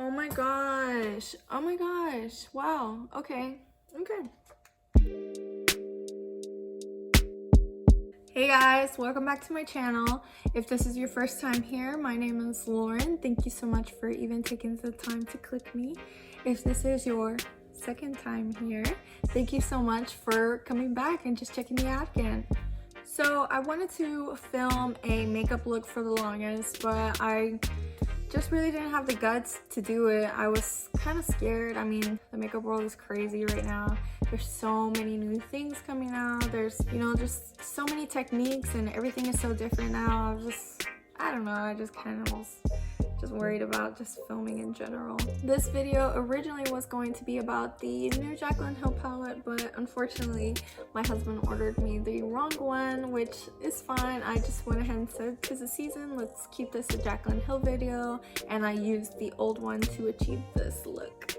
Oh my gosh. Oh my gosh. Wow. Okay. Okay. Hey guys, welcome back to my channel. If this is your first time here, my name is Lauren. Thank you so much for even taking the time to click me. If this is your second time here, thank you so much for coming back and just checking me out again. So I wanted to film a makeup look for the longest, but I just really didn't have the guts to do it. I was kind of scared. I mean, the makeup world is crazy right now. There's so many new things coming out. There's, you know, just so many techniques and everything is so different now. I don't know, I just kind of was just worried about just filming in general. This video originally was going to be about the new Jaclyn Hill palette, but unfortunately my husband ordered me the wrong one, which is fine. I just went ahead and said, "'Tis the season, let's keep this a Jaclyn Hill video," and I used the old one to achieve this look.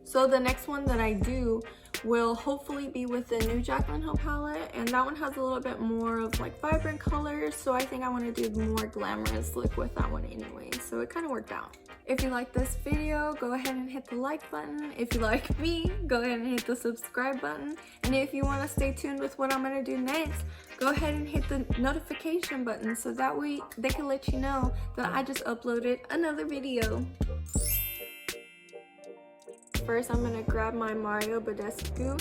So the next one that I do will hopefully be with the new Jaclyn Hill palette, and that one has a little bit more of like vibrant colors, so I think I want to do the more glamorous look with that one anyway, so it kind of worked out. If you like this video, go ahead and hit the like button. If you like me, go ahead and hit the subscribe button, and if you want to stay tuned with what I'm going to do next, go ahead and hit the notification button so that way they can let you know that I just uploaded another video. First, I'm gonna grab my Badescu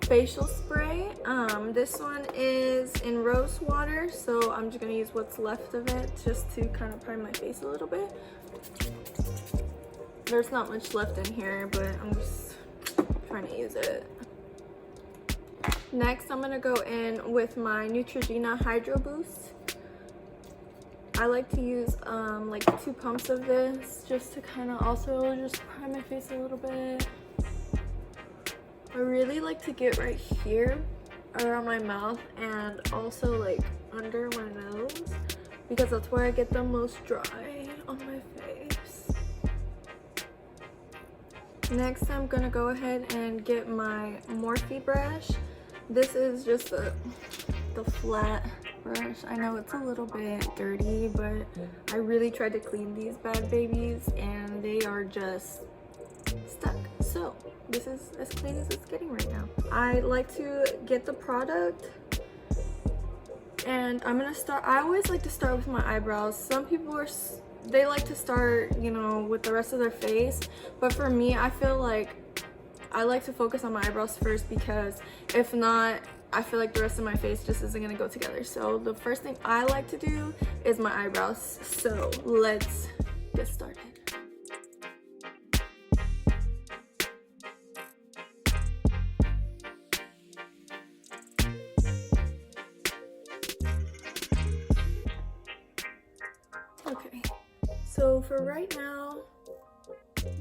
facial spray. This one is in Rosewater, so I'm just gonna use what's left of it just to kind of prime my face a little bit. There's not much left in here, but I'm just trying to use it. Next, I'm gonna go in with my Neutrogena Hydro Boost. I like to use like 2 pumps of this just to kind of also just prime my face a little bit. I really like to get right here around my mouth and also like under my nose because that's where I get the most dry on my face. Next, I'm gonna go ahead and get my Morphe brush. This is just the flat brush. I know it's a little bit dirty, but I really tried to clean these bad babies and they are just stuck. So this is as clean as it's getting right now. I like to get the product and I always like to start with my eyebrows. Some people they like to start, you know, with the rest of their face, but for me, I feel like I like to focus on my eyebrows first because if not, I feel like the rest of my face just isn't gonna go together. So the first thing I like to do is my eyebrows. So let's get started. Okay, so for right now,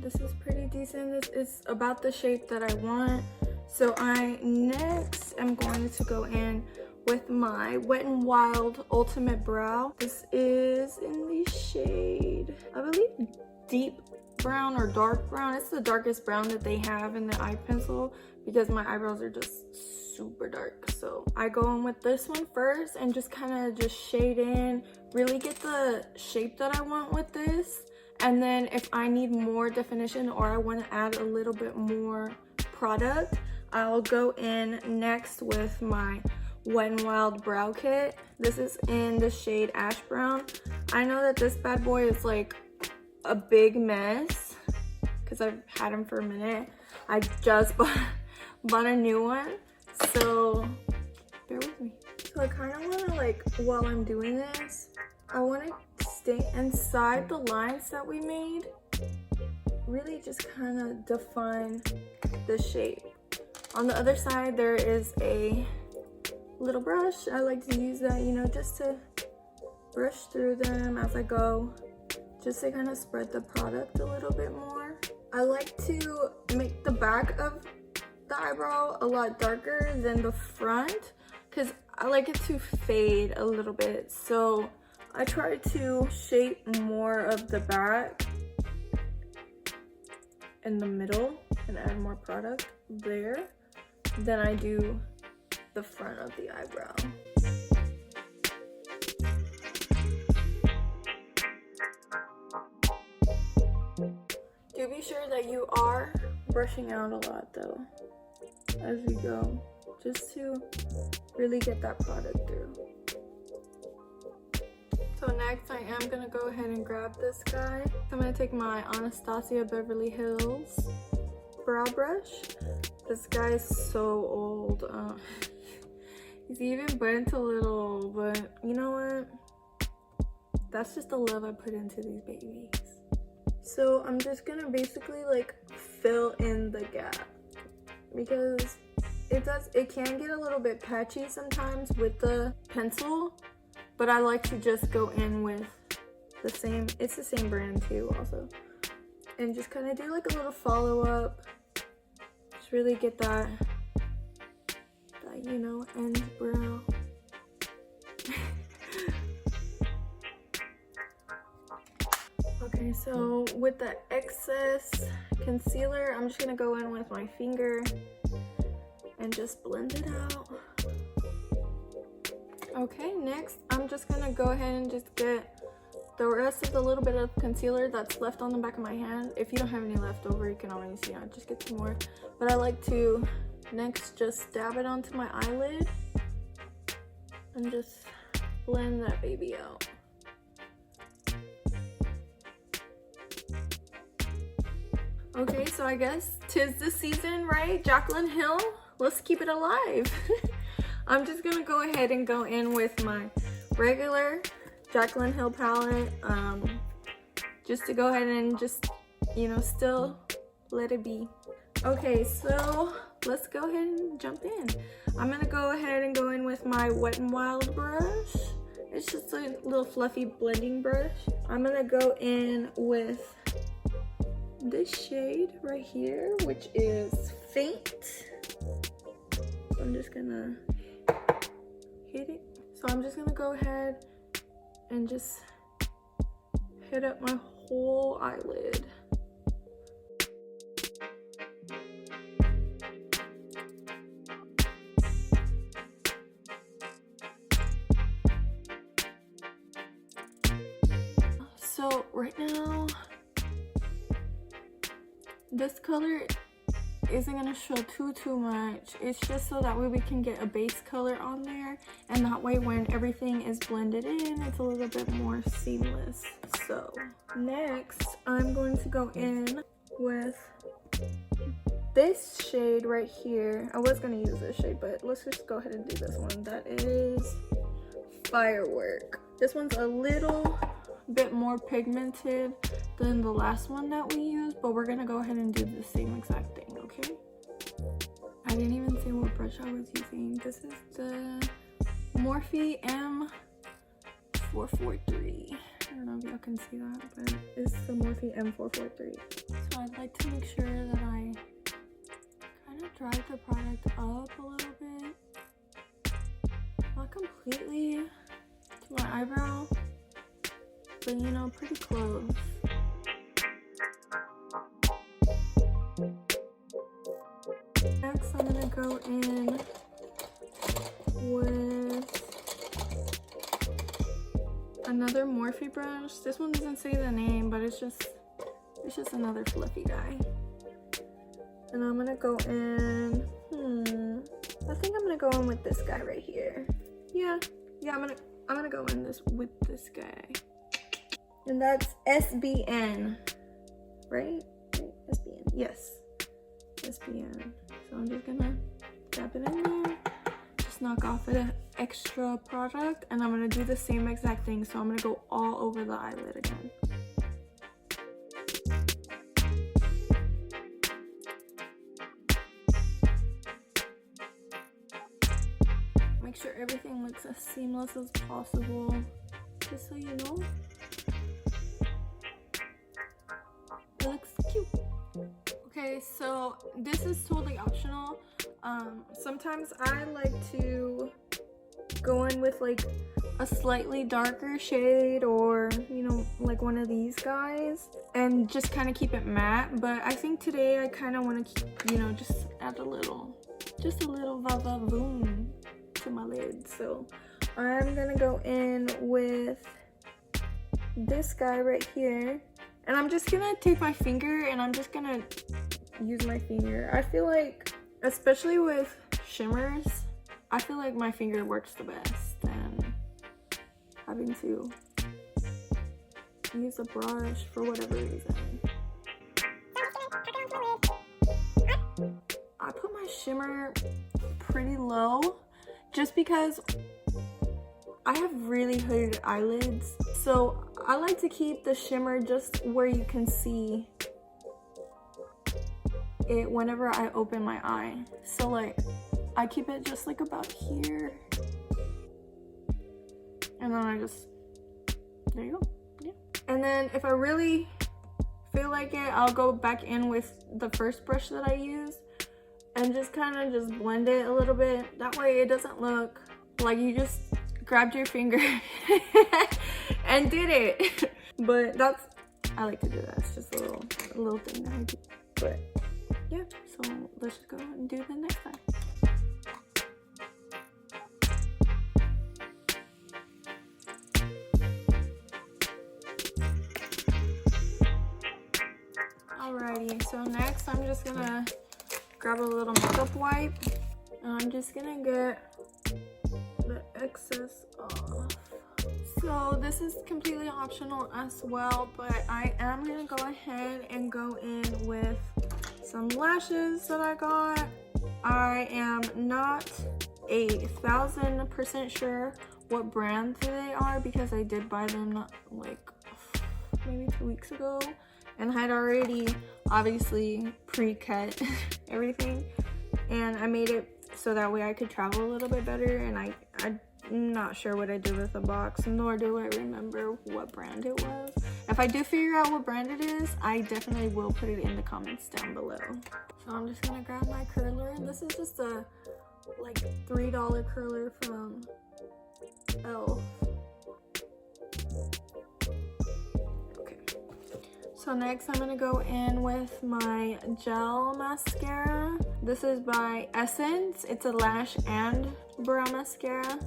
this is pretty decent. This is about the shape that I want. So I next am going to go in with my Wet n Wild Ultimate Brow. This is in the shade, I believe, deep brown or dark brown. It's the darkest brown that they have in the eye pencil because my eyebrows are just super dark. So I go in with this one first and just kind of just shade in, really get the shape that I want with this. And then if I need more definition or I want to add a little bit more product, I'll go in next with my Wet n Wild Brow Kit. This is in the shade Ash Brown. I know that this bad boy is like a big mess because I've had him for a minute. I just bought a new one, so bear with me. So I kind of want to, like, while I'm doing this, I want to stay inside the lines that we made. Really just kind of define the shape. On the other side, there is a little brush. I like to use that, you know, just to brush through them as I go, just to kind of spread the product a little bit more. I like to make the back of the eyebrow a lot darker than the front because I like it to fade a little bit. So I try to shape more of the back in the middle and add more product there than I do the front of the eyebrow. making sure that you are brushing out a lot though as we go, just to really get that product through. So next I am gonna go ahead and grab this guy. I'm gonna take my Anastasia Beverly Hills brow brush. This guy is so old. He's even bent a little, but you know what? That's just the love I put into these babies. So I'm just gonna basically like fill in the gap, because it can get a little bit patchy sometimes with the pencil, but I like to just go in with the same, it's the same brand too also, and just kind of do like a little follow-up. Just really get that you know, end brow. Okay, so with the excess concealer, I'm just gonna go in with my finger and just blend it out. Okay, next I'm just gonna go ahead and just get the rest of the little bit of concealer that's left on the back of my hand. If you don't have any left over, you can always, you know, just get some more. But I like to next just dab it onto my eyelid and just blend that baby out. Okay, so I guess 'tis the season, right? Jaclyn Hill, let's keep it alive. I'm just gonna go ahead and go in with my regular Jaclyn Hill palette, just to go ahead and just, you know, still let it be. Okay, so let's go ahead and jump in. I'm gonna go ahead and go in with my Wet n Wild brush. It's just a little fluffy blending brush. I'm gonna go in with this shade right here, which is Faint. So I'm just gonna hit it. So I'm just gonna go ahead and just hit up my whole eyelid. So right now, this color isn't gonna show too much. It's just so that way we can get a base color on there, and that way when everything is blended in, it's a little bit more seamless. So next I'm going to go in with this shade right here. I was gonna use this shade, but let's just go ahead and do this one. That is Firework. This one's a little bit more pigmented than the last one that we used, but we're gonna go ahead and do the same exact thing, okay? I didn't even say what brush I was using. This is the Morphe M443. I don't know if y'all can see that, but it's the Morphe M443. So I'd like to make sure that I kind of drive the product up a little bit. Not completely to my eyebrow, but you know, pretty close. Next, I'm gonna go in with another Morphe brush. This one doesn't say the name, but it's just another fluffy guy. And I'm gonna go in. I think I'm gonna go in with this guy right here. Yeah. I'm gonna go in with this guy. And that's SBN, right? SBN, yes, SBN. So I'm just gonna dab it in there, just knock off an extra product, and I'm gonna do the same exact thing. So I'm gonna go all over the eyelid again. Make sure everything looks as seamless as possible, just so you know. It looks cute. Okay, so this is totally optional. Sometimes I like to go in with like a slightly darker shade, or you know, like one of these guys, and just kind of keep it matte. But I think today I kind of want to keep, you know, just add a little va-va-voom to my lid. So I'm gonna go in with this guy right here, And I'm just gonna take my finger and I'm just gonna use my finger. I feel like, especially with shimmers, I feel like my finger works the best than having to use a brush for whatever reason. I put my shimmer pretty low just because I have really hooded eyelids, so I like to keep the shimmer just where you can see it whenever I open my eye. So like I keep it just like about here, and then I just, there you go. Yeah. And then if I really feel like it, I'll go back in with the first brush that I used and just kind of just blend it a little bit. That way it doesn't look like you just grabbed your finger and did it. But that's, I like to do that. It's just a little thing that I do. But yeah, so let's just go and do the next time. Alrighty, so next I'm just gonna grab a little makeup wipe and I'm just gonna get the excess off. So this is completely optional as well, but I am gonna go ahead and go in with some lashes that I got. I am not 1,000% sure what brand they are because I did buy them like maybe 2 weeks ago and had already obviously pre-cut everything, and I made it so that way I could travel a little bit better, and I'm not sure what I did with the box, nor do I remember what brand it was. If I do figure out what brand it is, I definitely will put it in the comments down below. So I'm just gonna grab my curler. This is just a like $3 curler from Aloe. So next I'm gonna go in with my gel mascara. This is by Essence. It's a lash and brow mascara.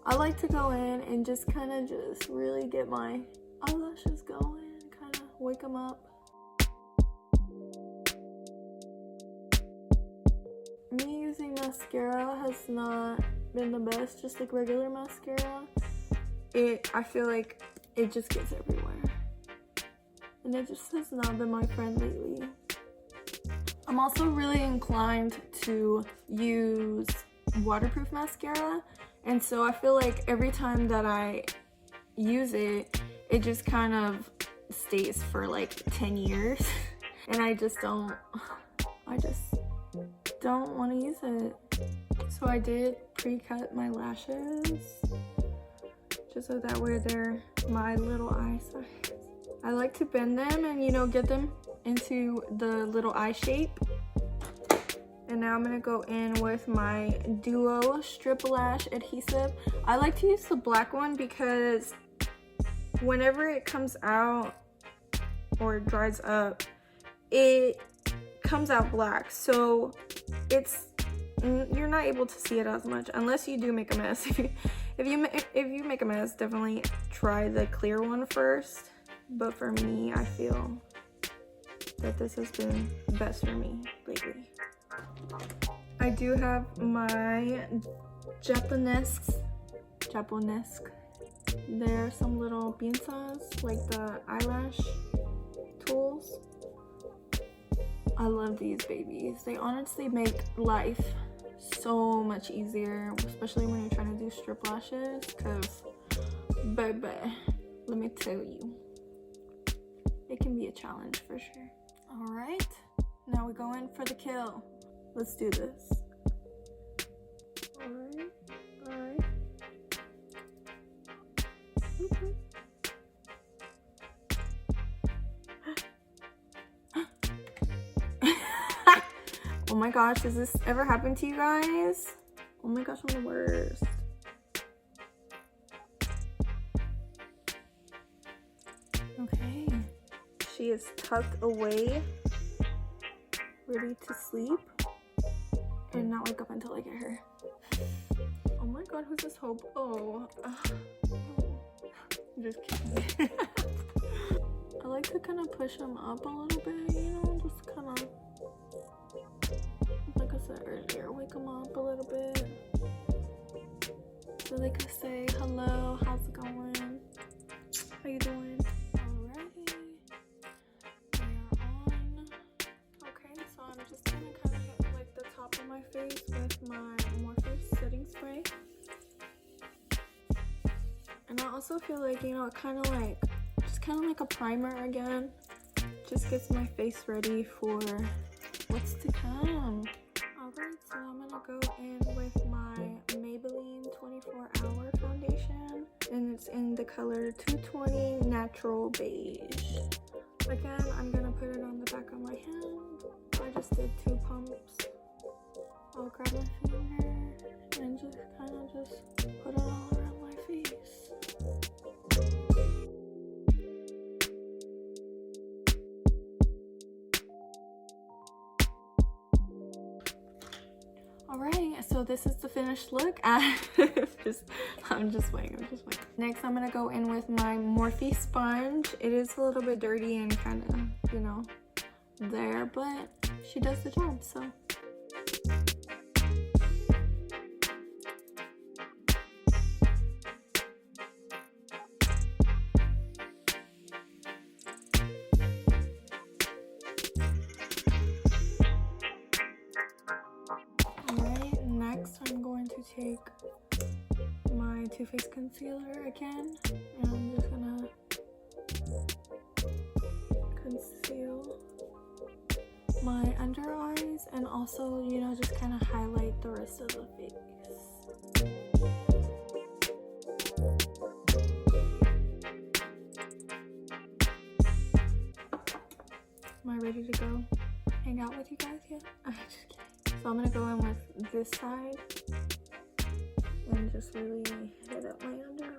I like to go in and just kind of just really get my eyelashes going, kind of wake them up. Me using mascara has not been the best, just like regular mascara. I feel like it just gets everywhere. And it just has not been my friend lately. I'm also really inclined to use waterproof mascara, and so I feel like every time that I use it, it just kind of stays for like 10 years. And I just don't want to use it. So I did pre-cut my lashes just so that way they're my little eye size. I like to bend them and, you know, get them into the little eye shape. And now I'm gonna go in with my Duo Strip Lash Adhesive. I like to use the black one because whenever it comes out or dries up, it comes out black. So you're not able to see it as much unless you do make a mess. If you make a mess, definitely try the clear one first. But for me, I feel that this has been best for me lately. I do have my Japonesque. There are some little pinzas, like the eyelash tools. I love these babies. They honestly make life so much easier, especially when you're trying to do strip lashes, because baby, let me tell you, it can be a challenge for sure. All right, now we go in for the kill. Let's do this. All right. Okay. Oh my gosh, has this ever happened to you guys? Oh my gosh, I'm the worst. Okay. She is tucked away, ready to sleep, and not wake up until I get her. Oh my god, who's this hope? Oh, I'm just kidding. I like to kind of push them up a little bit, you know, just kind of, like I said earlier, wake them up a little bit so they can say hello, how's it going, how you doing. Alrighty, we are on. Okay, so I'm just gonna kind of hit like the top of my face with my Morphe setting spray. And I also feel like, you know, it kind of like, just kind of like a primer again. Just gets my face ready for what's to come. Alright, so I'm gonna go in with my Maybelline 24-Hour Foundation. And it's in the color 220 Natural Beige. Again, I'm gonna put it on the back of my hand. I just did 2 pumps. I'll grab my finger and just kind of just put it all around my face. Alright, so this is the finished look. I'm just waiting. Next, I'm gonna go in with my Morphe sponge. It is a little bit dirty and kind of, you know, there, but she does the job, so. Take my Too Faced concealer again, and I'm just gonna conceal my under eyes and also, you know, just kind of highlight the rest of the face. Am I ready to go hang out with you guys yet? I'm just kidding. So I'm gonna go in with this side and just really hit up my under eye.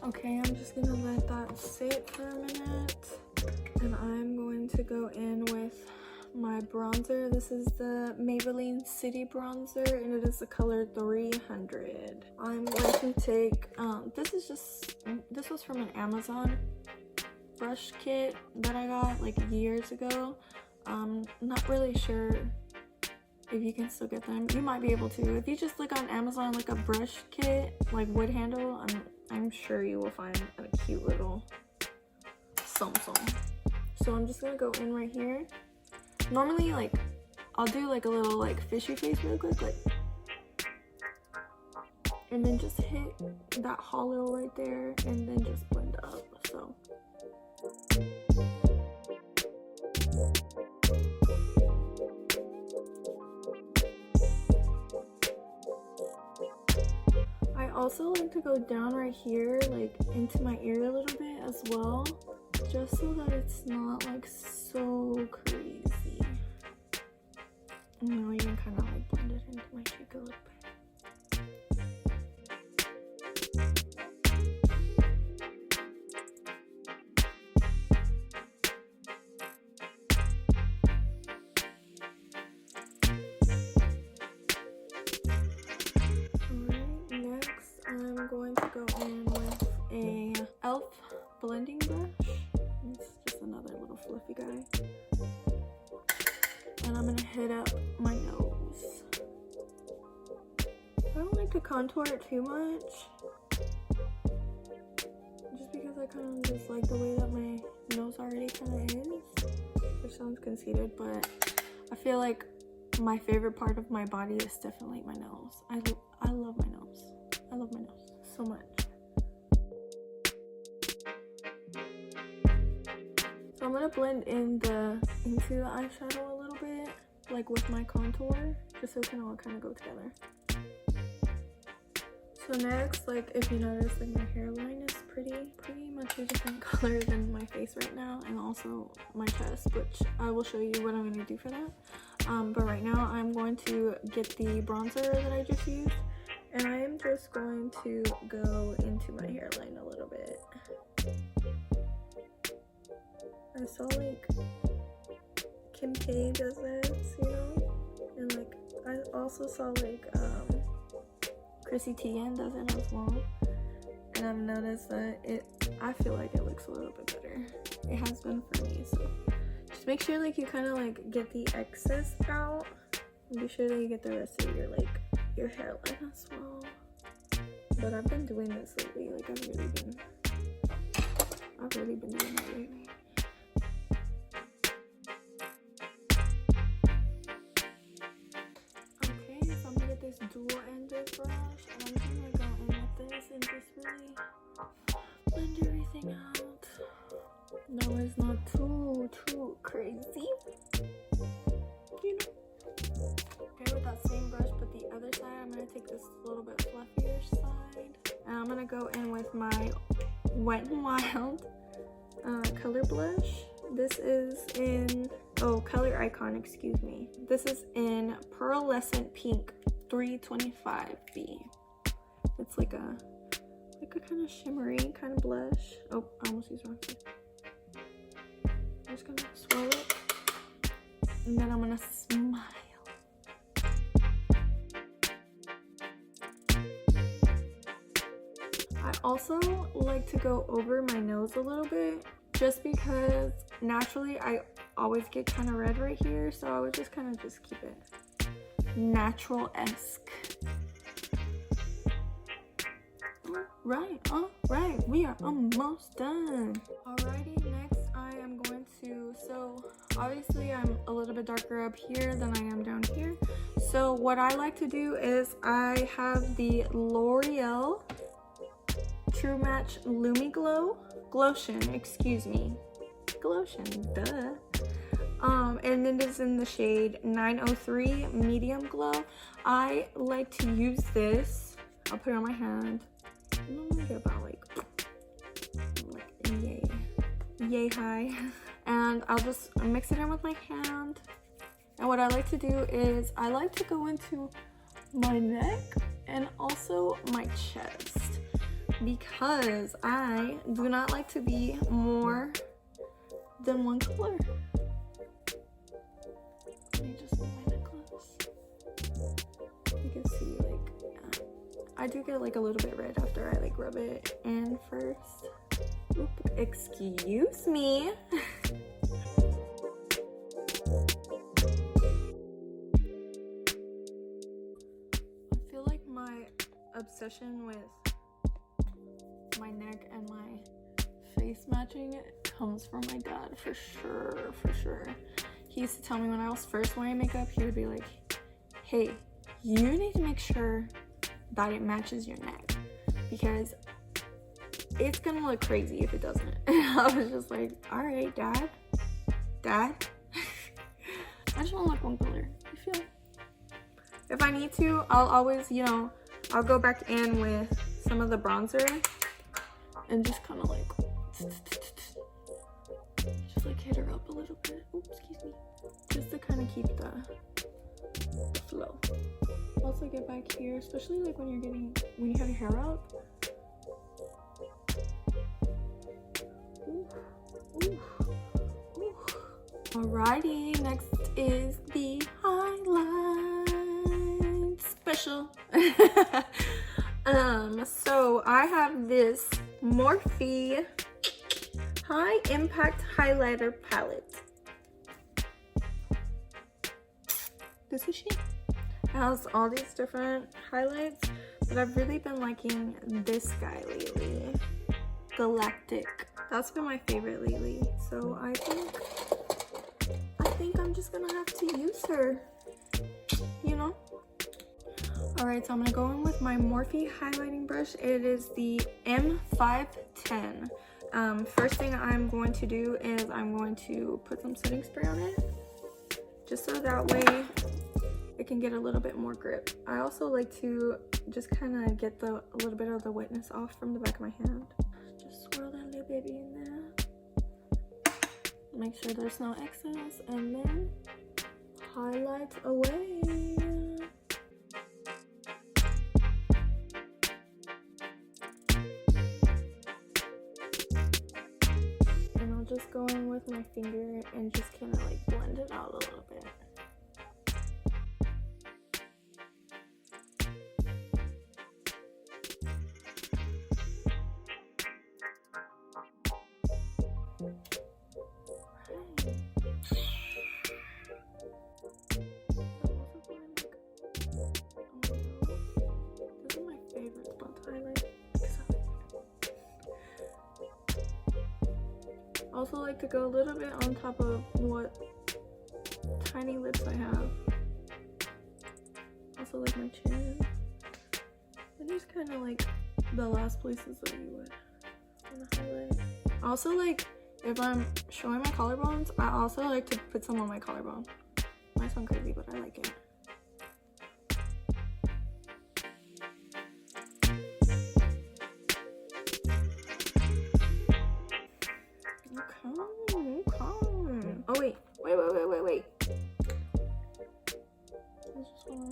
Okay, I'm just gonna let that sit for a minute, and I'm going to go in with my bronzer. This is the Maybelline City Bronzer, and it is the color 300. I'm going to take, this was from an Amazon brush kit that I got like years ago. Not really sure if you can still get them. You might be able to. If you just look on Amazon like a brush kit, like wood handle, I'm sure you will find a cute little something. So I'm just gonna go in right here. Normally, like, I'll do like a little like fishy face real quick, like, and then just hit that hollow right there and then just blend up, so. I also like to go down right here, like into my ear a little bit as well, just so that it's not like so crazy. And now you can kind of like blend it into my cheek a little bit. I'm going to go in with a e.l.f. blending brush. It's just another little fluffy guy. And I'm going to hit up my nose. I don't like to contour it too much, just because I kind of just like the way that my nose already kind of is. Which sounds conceited, but I feel like my favorite part of my body is definitely my nose. I love my nose. I love my nose so much. So I'm gonna blend into the eyeshadow a little bit, like with my contour, just so it can all kind of go together. So next, like if you notice, like my hairline is pretty much a different color than my my face right now, and also my chest, which I will show you what I'm going to do for that. But right now I'm going to get the bronzer that I just used, and I am just going to go into my hairline a little bit. I saw like Kim K does this, you know, and like I also saw like Chrissy Teigen does it as well, and I've noticed that I feel like it looks a little bit better. It has been for me, so just make sure like you kind of like get the excess out, and be sure that you get the rest of your like your hairline as well. But I've been doing this lately, like I've really been doing that lately. This dual-ended brush, and I'm gonna go in with this and just really blend everything out. No, it's not too crazy, you know. Okay, with that same brush, but the other side, I'm gonna take this little bit fluffier side, and I'm gonna go in with my Wet n Wild color blush. This is in Color Icon, excuse me. This is in Pearlescent Pink 325B. It's like a kind of shimmery kind of blush. Oh, I almost used wrong side. I'm just gonna swirl it, and then I'm gonna smile. I also like to go over my nose a little bit, just because naturally I always get kind of red right here, so I would just kind of just keep it natural-esque. Alright, we are almost done. Alrighty, next I am going to, so obviously I'm a little bit darker up here than I am down here. So what I like to do is I have the L'Oreal True Match Lumi Glotion, excuse me. Glotion, duh. And it is in the shade 903 Medium Glow. I like to use this. I'll put it on my hand. I'm gonna get about like yay high. And I'll just mix it in with my hand. And what I like to do is I like to go into my neck and also my chest, because I do not like to be more than one color. Let me just move my neck close. You can see like I do get like a little bit red after I like rub it in first. Oop, excuse me. I feel like my obsession with my neck and my face matching comes from my dad, for sure. He used to tell me when I was first wearing makeup, he would be like, hey, you need to make sure that it matches your neck, because it's gonna look crazy if it doesn't. And I was just like, all right, dad, I just want to look one color. You feel? If I need to, I'll always, you know, I'll go back in with some of the bronzer and just kind of like just like hit her up a little bit. Oops, excuse me. Just to kind of keep the flow. Also get back here, especially like when you have your hair up. Ooh. Alrighty, next is the highlight special. So I have this Morphe High Impact Highlighter Palette. This is she. It has all these different highlights, but I've really been liking this guy lately, Galactic. That's been my favorite lately, so I think I'm just gonna have to use her, you know. All right, so I'm gonna go in with my Morphe highlighting brush. It is the M510. First thing I'm going to do is I'm going to put some setting spray on it, just so that way it can get a little bit more grip. I also like to just kind of get a little bit of the wetness off from the back of my hand. Just swirl that little baby in there. make sure there's no excess, and then highlights away. And I'll just go in with my finger and just kind of like blend it out a little bit. I also like to go a little bit on top of what tiny lips I have. Also like my chin. And just kind of like the last places that you would want to highlight. Also, like if I'm showing my collarbones, I also like to put some on my collarbone. Might sound crazy, but I like it. Oh wait. There's just one.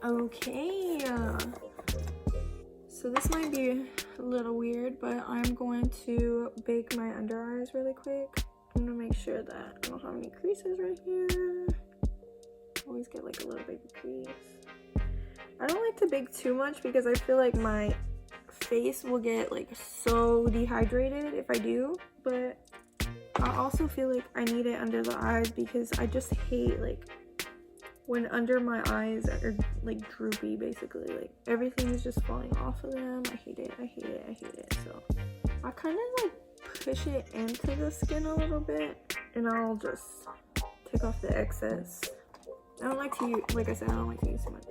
Okay. So this might be a little weird, but I'm going to bake my under eyes really quick. I'm gonna make sure that I don't have any creases right here. Always get like a little baby crease. I don't like to bake too much because I feel like my face will get like so dehydrated if I do, but I also feel like I need it under the eyes because I just hate like when under my eyes are like droopy, basically. Like everything is just falling off of them. I hate it. So I kind of like push it into the skin a little bit and I'll just take off the excess. I don't like to use, like I said, I don't like to use too much.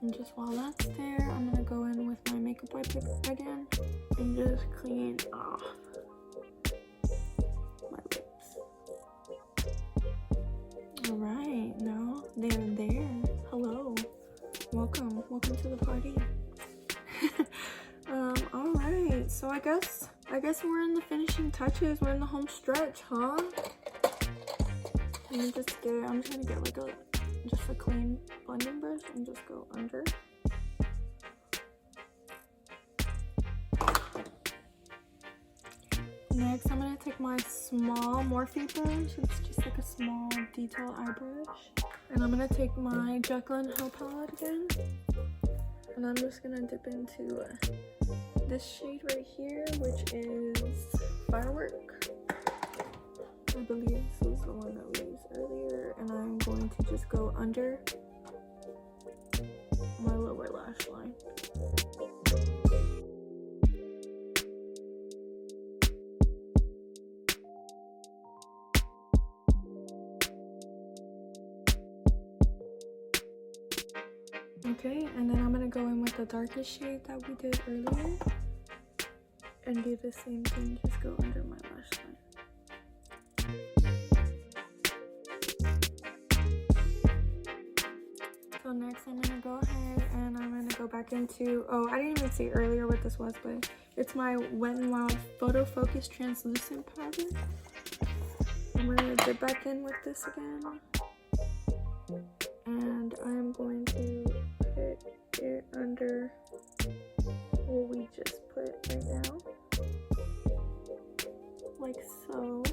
And just while that's there, I'm gonna go in with my makeup wipe again and just clean off my lips. Alright, now they're there. Hello. Welcome to the party. Alright, so I guess we're in the finishing touches. We're in the home stretch, huh? I'm just gonna get like just a clean blending brush and just go under. Next, I'm gonna take my small Morphe brush. It's just like a small detail eye brush. And I'm gonna take my Jaclyn Hell palette again. And I'm just gonna dip into this shade right here, which is Firework. I believe this was the one that we used earlier, and I'm going to just go under my lower lash line. Okay, and then I'm gonna go in with the darkest shade that we did earlier and do the same thing, just go under my lash line. So next I'm gonna go ahead and I'm gonna go back into, oh, I didn't even say earlier what this was, but it's my Wet n Wild Photo Focus Translucent Powder. I'm gonna dip back in with this again. And I'm going to put it under what we just put right now. Like so.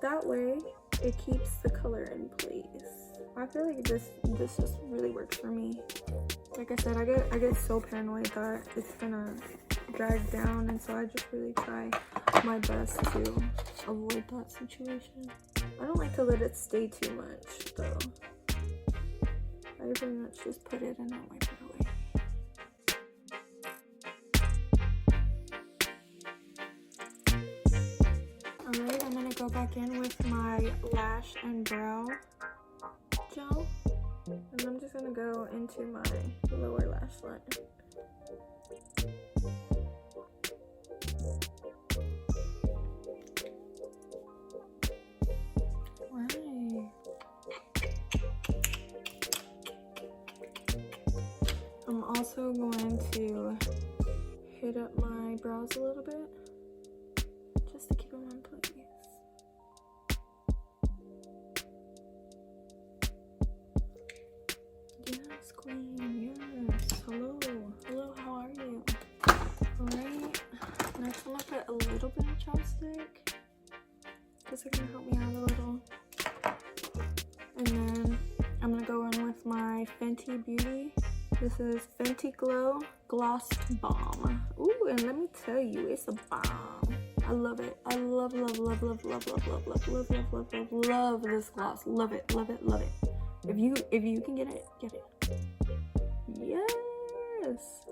That way, it keeps the color in place. I feel like this just really works for me. Like I said, I get so paranoid that it's gonna drag down, and so I just really try my best to avoid that situation. I don't like to let it stay too much though. I pretty much just put it and I wipe it away. Alright, I'm gonna go back in with my lash and brow gel. And I'm just gonna go into my lower lash line. Right. also going to hit up my brows a little bit, just to keep them in place. Yes, queen, yes. Hello, hello, how are you? Alright, next I'm gonna put a little bit of chapstick. This is gonna help me out a little. And then I'm gonna go in with my Fenty Beauty. This is Fenty Glow Gloss Balm. Ooh, and let me tell you, it's a bomb. I love it. I love, love, love, love, love, love, love, love, love, love, love, love, love this gloss. Love it, love it, love it. If you can get it, get it. Yes.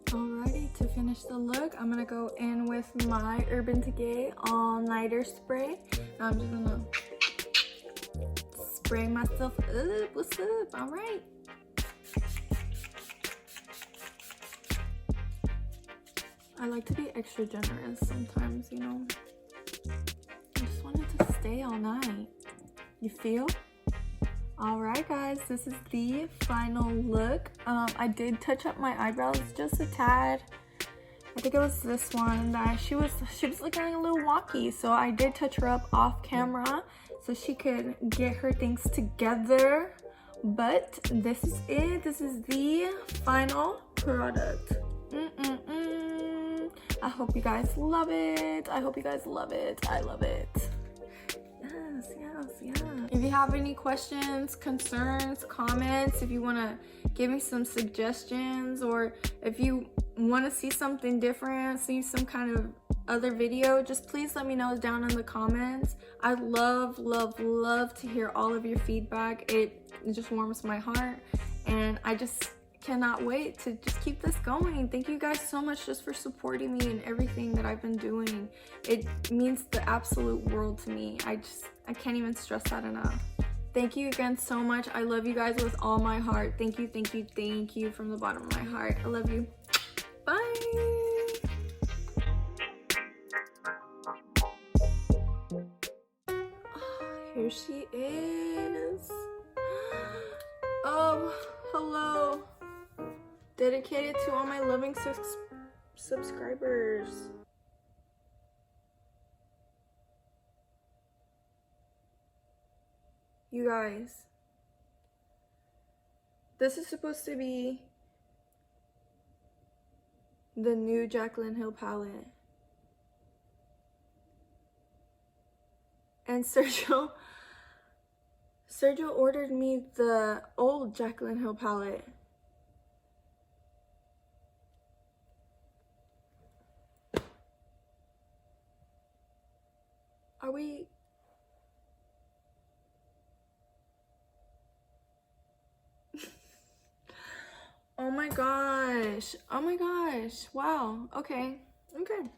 Alrighty, to finish the look, I'm gonna go in with my Urban Decay All Nighter Spray. I'm just gonna spray myself up. What's up? Alright. I like to be extra generous sometimes, you know. I just wanted to stay all night. You feel? Alright guys, this is the final look. I did touch up my eyebrows just a tad. I think it was this one that she was looking a little wonky, so I did touch her up off camera so she could get her things together. But this is it. This is the final product. I hope you guys love it. I hope you guys love it. I love it. Yes, yes, yes. If you have any questions, concerns, comments, if you want to give me some suggestions, or if you want to see something different, see some kind of other video, just please let me know down in the comments. I love, love, love to hear all of your feedback. It just warms my heart, and I just cannot wait to just keep this going. Thank you guys so much just for supporting me and everything that I've been doing. It means the absolute world to me. I can't even stress that enough. Thank you again so much. I love you guys with all my heart. Thank you, thank you, thank you from the bottom of my heart. I love you. Bye. Here she is. Oh, hello. Dedicated to all my loving subscribers. You guys, this is supposed to be the new Jaclyn Hill palette. And Sergio ordered me the old Jaclyn Hill palette. Are we... Oh my gosh. Oh my gosh. Wow. Okay. Okay.